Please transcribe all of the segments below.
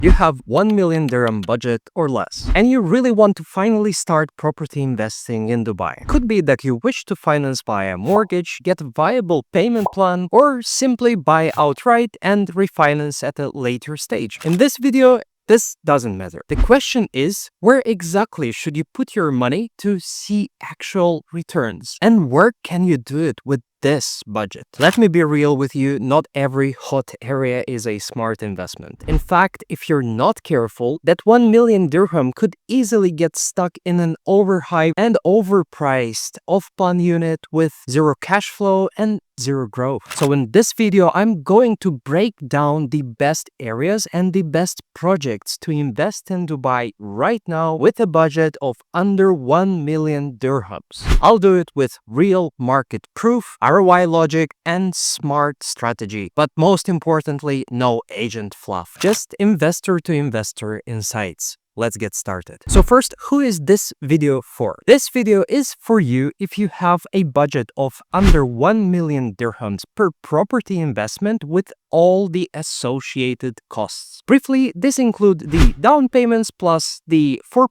You have 1 million dirham budget or less, and you really want to finally start property investing in Dubai. Could be that you wish to finance via mortgage, get a viable payment plan, or simply buy outright and refinance at a later stage. In this video, this doesn't matter. The question is, where exactly should you put your money to see actual returns? And where can you do it with this budget? Let me be real with you, not every hot area is a smart investment. In fact, if you're not careful, that 1 million dirham could easily get stuck in an overhyped and overpriced off-plan unit with zero cash flow and zero growth. So in this video, I'm going to break down the best areas and the best projects to invest in Dubai right now with a budget of under 1 million dirhams. I'll do it with real market proof, ROI logic, and smart strategy. But most importantly, no agent fluff. Just investor to investor insights. Let's get started. So first, who is this video for? This video is for you if you have a budget of under 1 million dirhams per property investment with all the associated costs. Briefly, this includes the down payments plus the 4%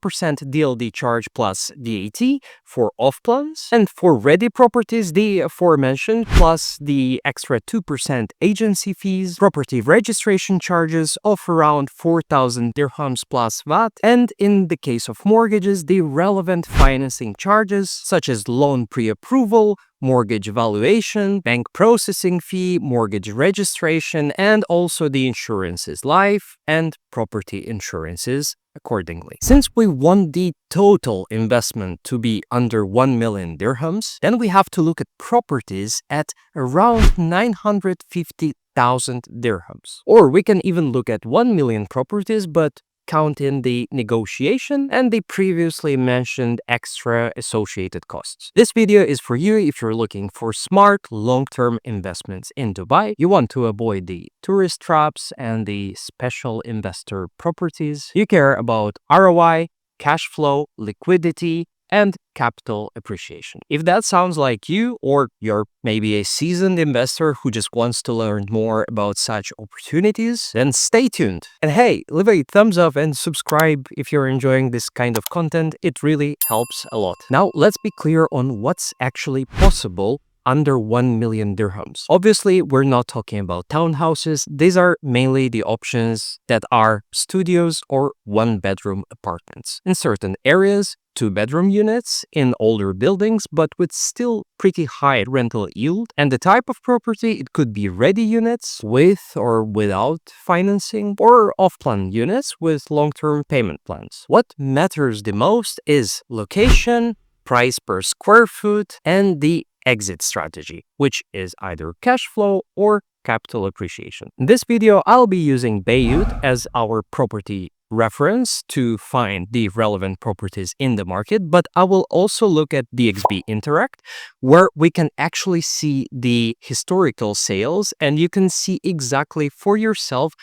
DLD charge plus VAT for off-plans, and for ready properties, the aforementioned plus the extra 2% agency fees, property registration charges of around 4,000 dirhams plus VAT, and in the case of mortgages, the relevant financing charges such as loan pre-approval, mortgage valuation, bank processing fee, mortgage registration, and also the insurances, life and property insurances accordingly. Since we want the total investment to be under 1 million dirhams, then we have to look at properties at around 950,000 dirhams. Or we can even look at 1 million properties, but count in the negotiation and the previously mentioned extra associated costs. This video is for you if you're looking for smart long-term investments in Dubai. You want to avoid the tourist traps and the special investor properties. You care about ROI, cash flow, liquidity, and capital appreciation. If that sounds like you, or you're maybe a seasoned investor who just wants to learn more about such opportunities, then stay tuned. And hey, leave a thumbs up and subscribe if you're enjoying this kind of content. It really helps a lot. Now, let's be clear on what's actually possible under 1 million dirhams. Obviously, we're not talking about townhouses. These are mainly the options that are studios or one-bedroom apartments. In certain areas, two-bedroom units in older buildings, but with still pretty high rental yield. And the type of property, it could be ready units with or without financing, or off-plan units with long-term payment plans. What matters the most is location, price per square foot, and the exit strategy, which is either cash flow or capital appreciation. In this video, I'll be using Bayut as our property reference to find the relevant properties in the market, but I will also look at DXB Interact, where we can actually see the historical sales, and you can see exactly for yourself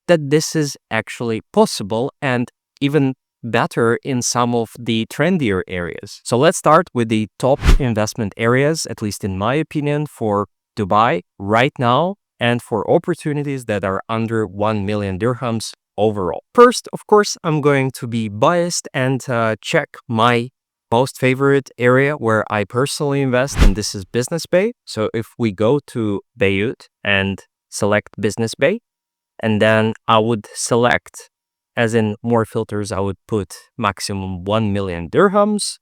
that this is actually possible, and even better in some of the trendier areas. So let's start with the top investment areas, at least in my opinion, for Dubai right now and for opportunities that are under 1 million dirhams overall. First, of course, I'm going to be biased and check my most favorite area where I personally invest, and this is Business Bay. So if we go to Bayut and select Business Bay, and then I would select, as in more filters, I would put maximum 1 million dirhams,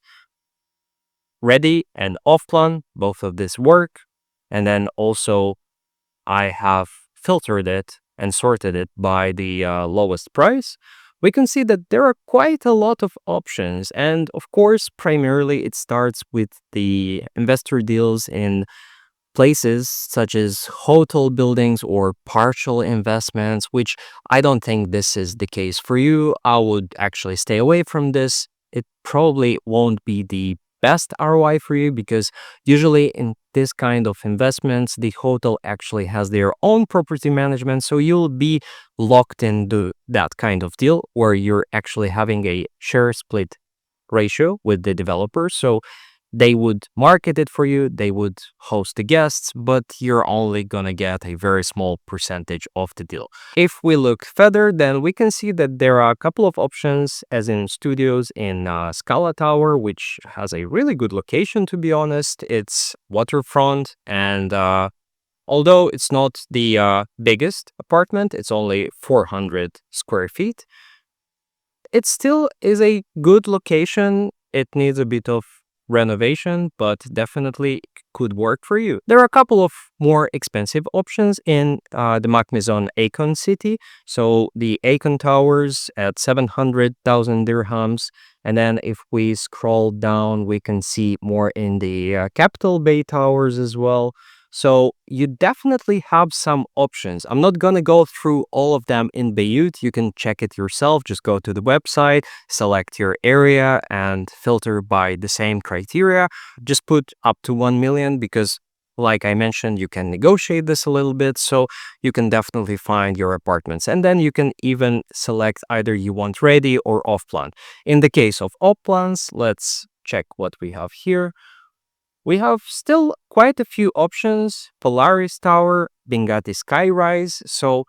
ready and off-plan, both of this work. And then also I have filtered it and sorted it by the lowest price. We can see that there are quite a lot of options. And of course, primarily it starts with the investor deals in places such as hotel buildings or partial investments, which I don't think this is the case for you. I would actually stay away from this. It probably won't be the best ROI for you because usually in this kind of investments, the hotel actually has their own property management. So you'll be locked into that kind of deal where you're actually having a share split ratio with the developer. So They would market it for you, they would host the guests, but you're only gonna get a very small percentage of the deal. If we look further, then we can see that there are a couple of options, as in studios in Scala Tower, which has a really good location, to be honest. It's waterfront, and although it's not the biggest apartment, it's only 400 square feet, it still is a good location. It needs a bit of renovation, but definitely could work for you. There are a couple of more expensive options in the Macmizon Akon city. So the Akon Towers at 700,000 dirhams. And then if we scroll down, we can see more in the Capital Bay Towers as well. So you definitely have some options. I'm not going to go through all of them in Bayut. You can check it yourself. Just go to the website, select your area, and filter by the same criteria. Just put up to 1 million because, like I mentioned, you can negotiate this a little bit. So you can definitely find your apartments. And then you can even select either you want ready or off plan. In the case of off plans, let's check what we have here. We have still quite a few options: Polaris Tower, Bengati Skyrise, so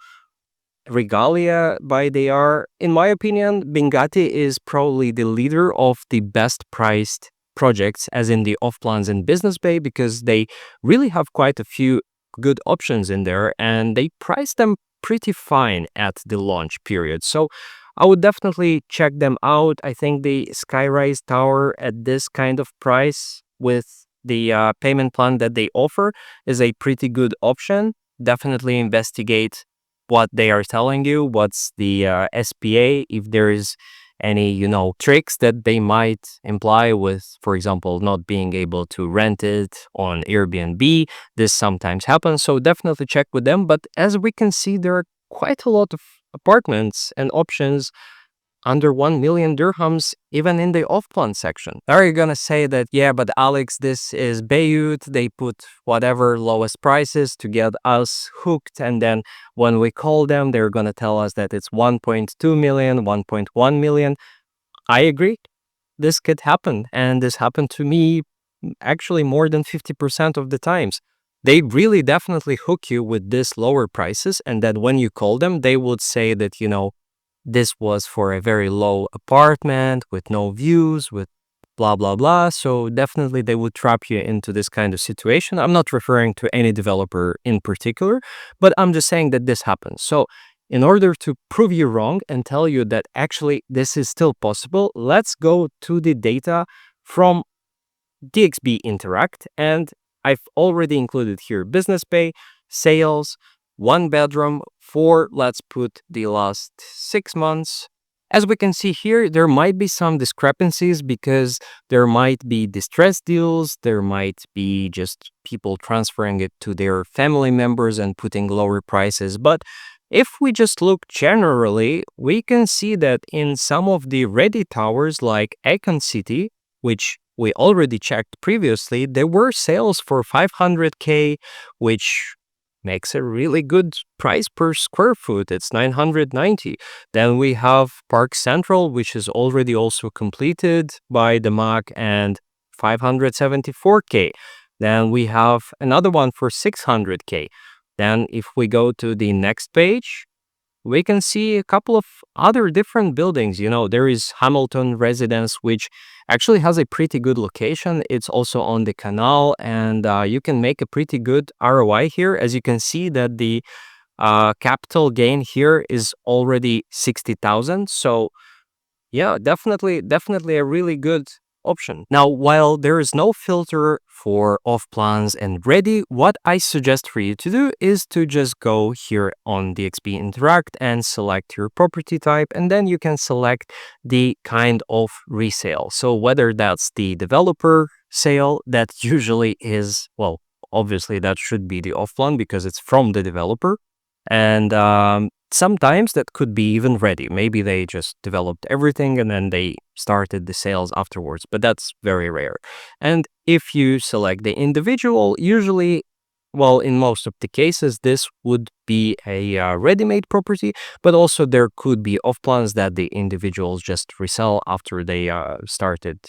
Regalia by they are. In my opinion, Bengati is probably the leader of the best priced projects, as in the off plans in Business Bay, because they really have quite a few good options in there and they price them pretty fine at the launch period. So I would definitely check them out. I think the Skyrise Tower at this kind of price with the payment plan that they offer is a pretty good option. Definitely investigate what they are telling you, what's the SPA, if there is any, tricks that they might imply with, for example, not being able to rent it on Airbnb. This sometimes happens, so definitely check with them. But as we can see, there are quite a lot of apartments and options under 1 million dirhams, even in the off-plan section. Are you gonna say that, yeah, but Alex, this is Bayut, they put whatever lowest prices to get us hooked, and then when we call them, they're gonna tell us that it's 1.2 million, 1.1 million. I agree. This could happen, and this happened to me actually more than 50% of the times. They really definitely hook you with this lower prices, and then when you call them, they would say that, this was for a very low apartment with no views, with blah, blah, blah. So definitely they would trap you into this kind of situation. I'm not referring to any developer in particular, but I'm just saying that this happens. So in order to prove you wrong and tell you that actually this is still possible, let's go to the data from DXB Interact. And I've already included here Business Bay, sales, 1 bedroom for, let's put the last 6 months. As we can see here, there might be some discrepancies because there might be distressed deals, there might be just people transferring it to their family members and putting lower prices. But if we just look generally, we can see that in some of the ready towers like Akon City, which we already checked previously, there were sales for 500K, which makes a really good price per square foot. It's 990. Then we have Park Central, which is already also completed by the MAC, and 574K. Then we have another one for 600K. Then if we go to the next page, we can see a couple of other different buildings. There is Hamilton Residence, which actually has a pretty good location. It's also on the canal, and you can make a pretty good ROI here. As you can see that the capital gain here is already 60,000. So yeah, definitely a really good option. Now, while there is no filter for off plans and ready, what I suggest for you to do is to just go here on DXB Interact and select your property type, and then you can select the kind of resale. So whether that's the developer sale, that usually is, well, obviously that should be the off plan because it's from the developer. And sometimes that could be even ready. Maybe they just developed everything and then they started the sales afterwards, but that's very rare. And if you select the individual, usually, well, in most of the cases, this would be a ready-made property, but also there could be off plans that the individuals just resell after they started,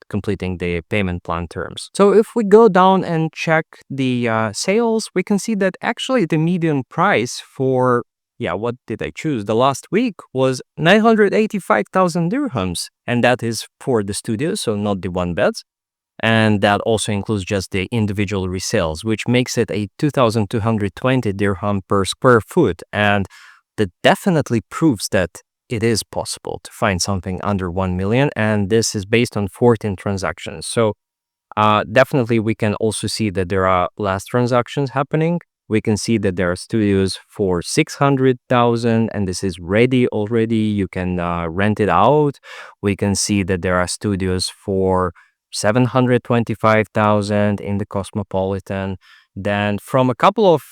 completing the payment plan terms. So if we go down and check the sales, we can see that actually the median price for, what did I choose? The last week was 985,000 dirhams. And that is for the studio, so not the one beds. And that also includes just the individual resales, which makes it a 2,220 dirham per square foot. And that definitely proves that it is possible to find something under 1 million. And this is based on 14 transactions. So definitely we can also see that there are less transactions happening. We can see that there are studios for 600,000 and this is ready already. You can rent it out. We can see that there are studios for 725,000 in the Cosmopolitan. Then from a couple of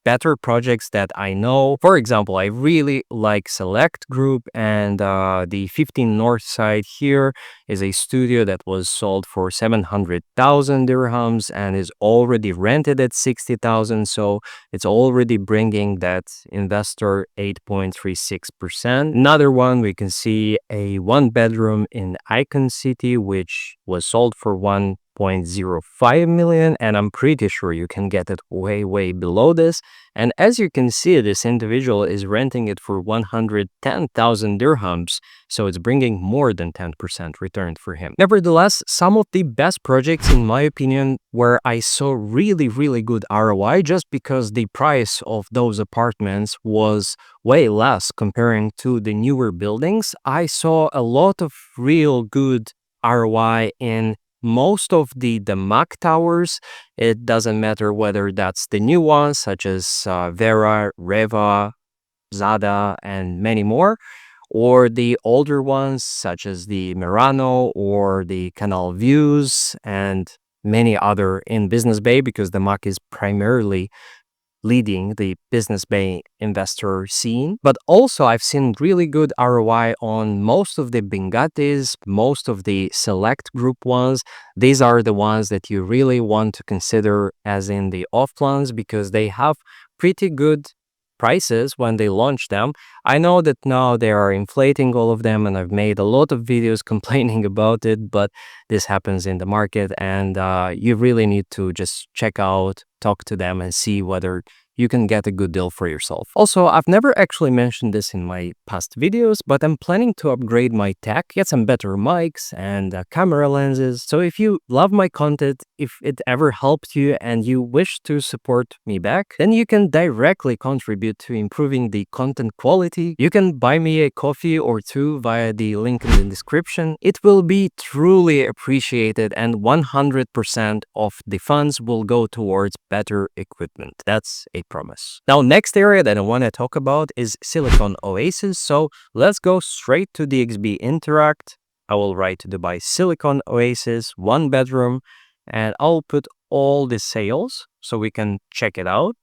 better projects that I know, for example, I really like Select Group, and the 15 North side here is a studio that was sold for 700,000 dirhams and is already rented at 60,000. So it's already bringing that investor 8.36%. Another one, we can see a one bedroom in Icon City, which was sold for 1.05 million, and I'm pretty sure you can get it way below this. And as you can see, this individual is renting it for 110,000 dirhams, so it's bringing more than 10% return for him. Nevertheless, some of the best projects, in my opinion, where I saw really good ROI, just because the price of those apartments was way less comparing to the newer buildings, I saw a lot of real good ROI in most of the MAC towers. It doesn't matter whether that's the new ones such as Vera, Reva, Zada, and many more, or the older ones such as the Merano or the Canal Views and many other in Business Bay, because the MAC is primarily leading the Business Bay investor scene. But also I've seen really good ROI on most of the Bengatis, most of the Select Group ones. These are the ones that you really want to consider as in the off plans, because they have pretty good prices when they launch them. I know that now they are inflating all of them, and I've made a lot of videos complaining about it, but this happens in the market, and you really need to just check out, talk to them, and see whether you can get a good deal for yourself. Also, I've never actually mentioned this in my past videos, but I'm planning to upgrade my tech, get some better mics and camera lenses. So if you love my content, if it ever helped you and you wish to support me back, then you can directly contribute to improving the content quality. You can buy me a coffee or two via the link in the description. It will be truly appreciated, and 100% of the funds will go towards better equipment. That's a promise. Now, next area that I want to talk about is Silicon Oasis. So let's go straight to DXB Interact. I will write Dubai Silicon Oasis, one bedroom, and I'll put all the sales so we can check it out.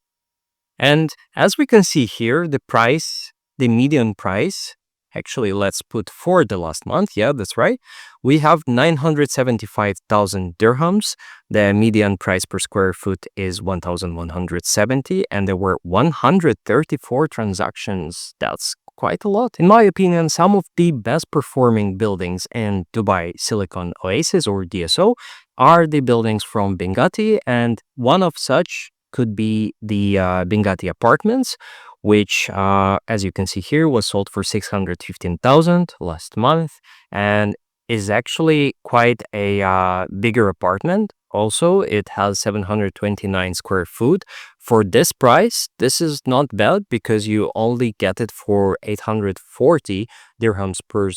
And as we can see here, the price, the median price, actually, let's put for the last month. Yeah, that's right. We have 975,000 dirhams. The median price per square foot is 1,170, and there were 134 transactions. That's quite a lot. In my opinion, some of the best performing buildings in Dubai Silicon Oasis, or DSO, are the buildings from Bengati, and one of such could be the Bengati Apartments, which, as you can see here, was sold for 615,000 last month, and is actually quite a bigger apartment. Also, it has 729 square foot. For this price, this is not bad, because you only get it for 840 dirhams per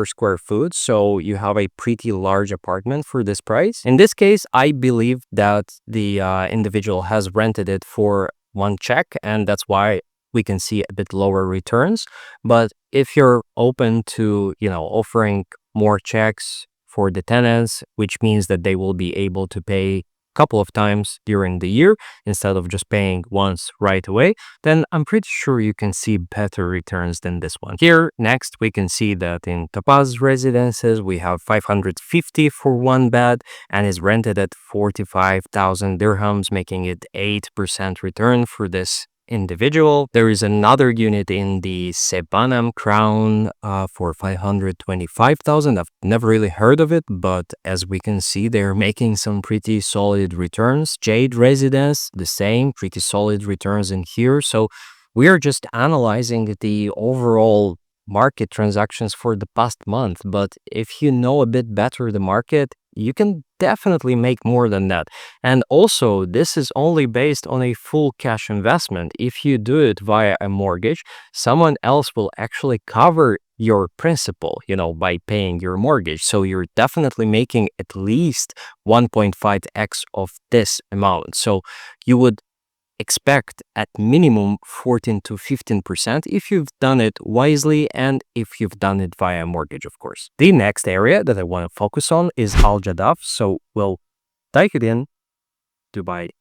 square foot. So you have a pretty large apartment for this price. In this case, I believe that the individual has rented it for one check, and that's why we can see a bit lower returns. But if you're open to, offering more checks for the tenants, which means that they will be able to pay a couple of times during the year instead of just paying once right away, then I'm pretty sure you can see better returns than this one. Here, next, we can see that in Topaz Residences, we have 550 for one bed and is rented at 45,000 dirhams, making it 8% return for this individual. There is another unit in the Sebanam Crown for 525,000. I've never really heard of it, but as we can see, they're making some pretty solid returns. Jade Residence, the same, pretty solid returns in here. So we are just analyzing the overall market transactions for the past month. But if you know a bit better the market, you can definitely make more than that. And also, this is only based on a full cash investment. If you do it via a mortgage, someone else will actually cover your principal, by paying your mortgage. So you're definitely making at least 1.5x of this amount. So you would expect at minimum 14 to 15% if you've done it wisely and if you've done it via mortgage, of course. The next area that I want to focus on is Al Jaddaf. So we'll type it in Dubai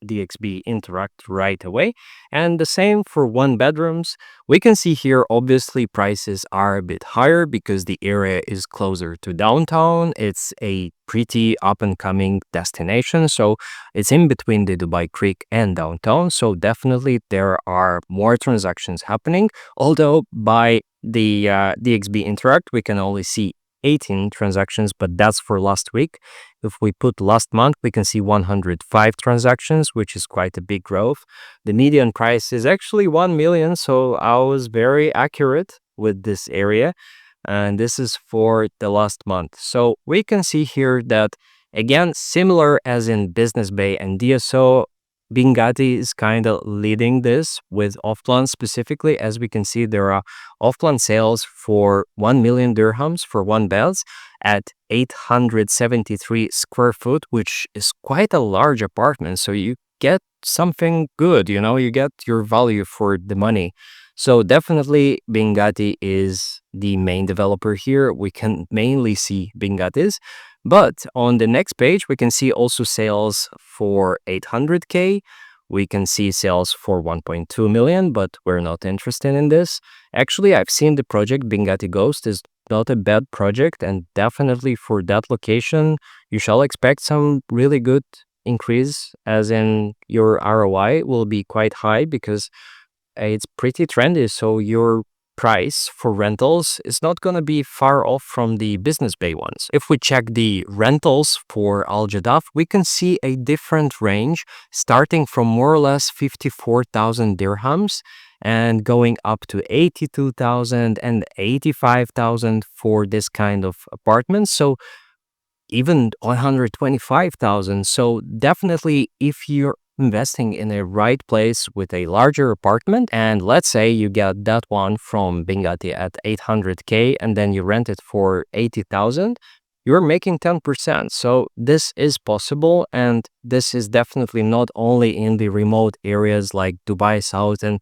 DXB Interact right away. And the same for one bedrooms. We can see here, obviously, prices are a bit higher because the area is closer to downtown. It's a pretty up-and-coming destination. So it's in between the Dubai Creek and downtown. So definitely there are more transactions happening. Although by the DXB Interact, we can only see 18 transactions, but that's for last week. If we put last month, we can see 105 transactions, which is quite a big growth. The median price is actually 1 million, so I was very accurate with this area. And this is for the last month. So we can see here that, again, similar as in Business Bay and DSO, Bingati is kind of leading this with off-plan specifically. As we can see, there are off-plan sales for 1 million dirhams for one beds at 873 square foot, which is quite a large apartment. So you get something good, you get your value for the money. So definitely Bingati is the main developer here. We can mainly see Bingatis. But on the next page, we can see also sales for 800K. We can see sales for 1.2 million, but we're not interested in this. Actually, I've seen the project Bingati Ghost is not a bad project, and definitely for that location, you shall expect some really good increase, as in your ROI will be quite high because it's pretty trendy. So your price for rentals is not going to be far off from the Business Bay ones. If we check the rentals for Al Jaddaf, we can see a different range starting from more or less 54,000 dirhams and going up to 82,000 and 85,000 for this kind of apartments. So even 125,000. So definitely if you're investing in a right place with a larger apartment, and let's say you get that one from Bingati at 800K and then you rent it for 80,000, you're making 10%. So this is possible, and this is definitely not only in the remote areas like Dubai South and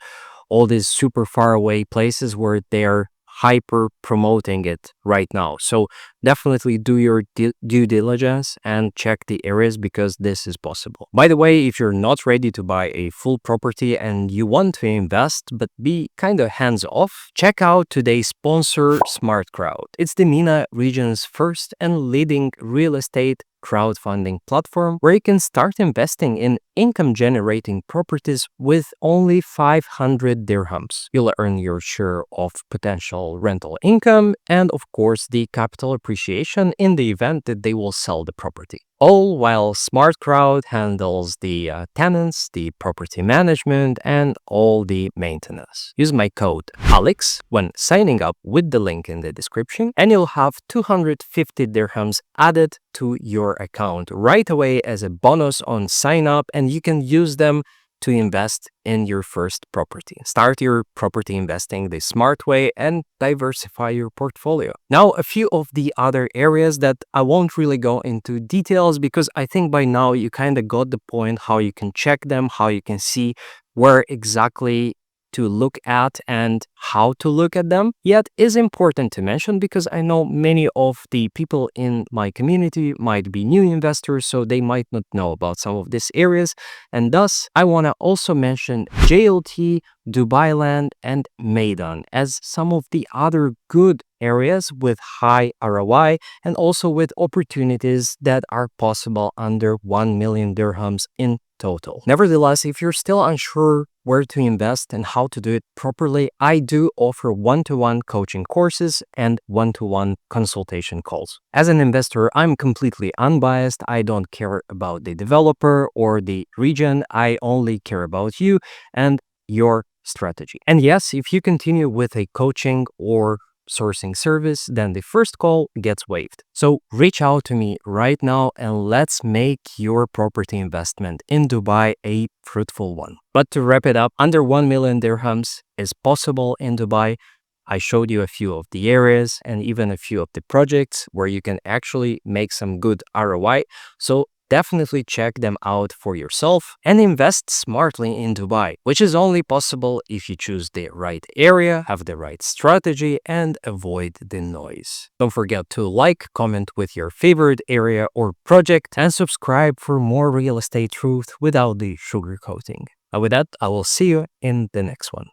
all these super far away places where they're hyper promoting it right now. So definitely do your due diligence and check the areas because this is possible. By the way, if you're not ready to buy a full property and you want to invest but be kind of hands off, check out today's sponsor, SmartCrowd. It's the MENA region's first and leading real estate crowdfunding platform where you can start investing in income-generating properties with only 500 dirhams. You'll earn your share of potential rental income and, of course, the capital appreciation in the event that they will sell the property. All while SmartCrowd handles the tenants, the property management, and all the maintenance. Use my code ALEX when signing up with the link in the description, and you'll have 250 dirhams added to your account right away as a bonus on sign up, and you can use them to invest in your first property. Start your property investing the smart way and diversify your portfolio. Now, a few of the other areas that I won't really go into details because I think by now you kind of got the point how you can check them, how you can see where exactly to look at and how to look at them, yet is important to mention because I know many of the people in my community might be new investors, so they might not know about some of these areas. And thus, I want to also mention JLT, Dubai Land, and Maidan as some of the other good areas with high ROI and also with opportunities that are possible under 1 million dirhams in total. Nevertheless, if you're still unsure where to invest and how to do it properly, I do offer one-to-one coaching courses and one-to-one consultation calls. As an investor, I'm completely unbiased. I don't care about the developer or the region. I only care about you and your strategy. And yes, if you continue with a coaching or sourcing service, then the first call gets waived. So reach out to me right now and let's make your property investment in Dubai a fruitful one. But to wrap it up, under 1 million dirhams is possible in Dubai. I showed you a few of the areas and even a few of the projects where you can actually make some good ROI. So definitely check them out for yourself and invest smartly in Dubai, which is only possible if you choose the right area, have the right strategy, and avoid the noise. Don't forget to like, comment with your favorite area or project, and subscribe for more real estate truth without the sugarcoating. With that, I will see you in the next one.